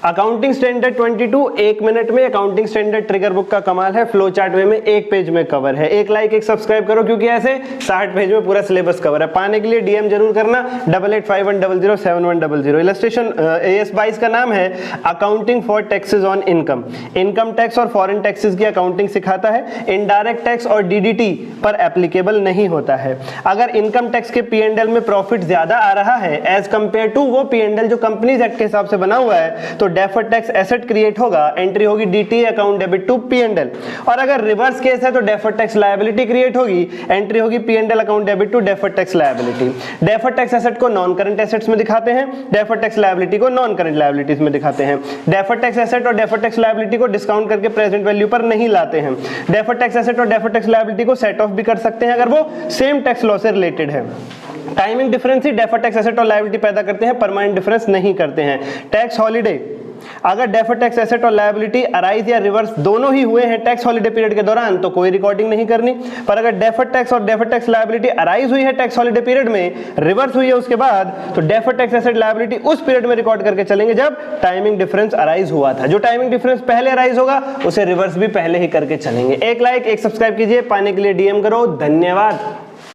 Accounting standard 22 एक minute में accounting standard trigger book का कमाल है, फ्लो चार्ट वे में एक पेज में कवर है। एक लाइक एक सब्सक्राइब करो क्योंकि ऐसे 60 पेज में पूरा सिलेबस कवर है। पाने के लिए डीएम जरूर करना 8851007100। इलस्ट्रेशन AS 22 का नाम है accounting for taxes on income. Income tax और फॉरेन टैक्सेस की अकाउंटिंग सिखाता है। इनडायरेक्ट टैक्स और डीडीटी पर एप्लीकेबल नहीं होता है। अगर इनकम टैक्स के P&L में प्रॉफिट ज्यादा आ रहा है एज कंपेयर टू वो P&L जो कंपनीज एक्ट के हिसाब से बना हुआ है तो डेफर्ड टैक्स एसेट क्रिएट होगा, एंट्री होगी DTA account debit to P&L। और अगर रिवर्स केस है तो डेफर्ड टैक्स लायबिलिटी क्रिएट होगी, एंट्री होगी P&L account debit to deferred tax liability. Deferred tax asset को नॉन करंट एसेट्स में दिखाते हैं, डेफर्ड टैक्स लायबिलिटी को नॉन करंट लायबिलिटीज में दिखाते हैं। डेफर्ड टैक्स एसेट और डेफर्ड टैक्स लायबिलिटी को डिस्काउंट करके प्रेजेंट वैल्यू पर नहीं लाते हैं। डेफर्ड टैक्स एसेट और डेफर्ड टैक्स लायबिलिटी को सेट ऑफ भी कर सकते हैं अगर वो सेम टैक्स लॉ से रिलेटेड है। टाइमिंग डिफरेंस ही डेफर्ड टैक्स एसेट और लायबिलिटी पैदा करते हैं, परमानेंट डिफरेंस नहीं करते हैं। टैक्स हॉलिडे, अगर डेफर्ड टैक्स एसेट और लायबिलिटी अराइज या रिवर्स दोनों ही हुए हैं टैक्स हॉलिडे पीरियड के दौरान तो कोई रिकॉर्डिंग नहीं करनी। पर अगर डेफर्ड टैक्स और डेफर्ड टैक्स लायबिलिटी अराइज हुई है टैक्स हॉलिडे पीरियड में, रिवर्स हुई है उसके बाद, तो डेफर्ड टैक्स एसेट लायबिलिटी उस पीरियड में रिकॉर्ड करके चलेंगे जब टाइमिंग डिफरेंस अराइज हुआ था। जो टाइमिंग डिफरेंस पहले अराइज होगा उसे रिवर्स भी पहले ही करके चलेंगे। एक लाइक एक सब्सक्राइब कीजिए, पाने के लिए डीएम करो। धन्यवाद।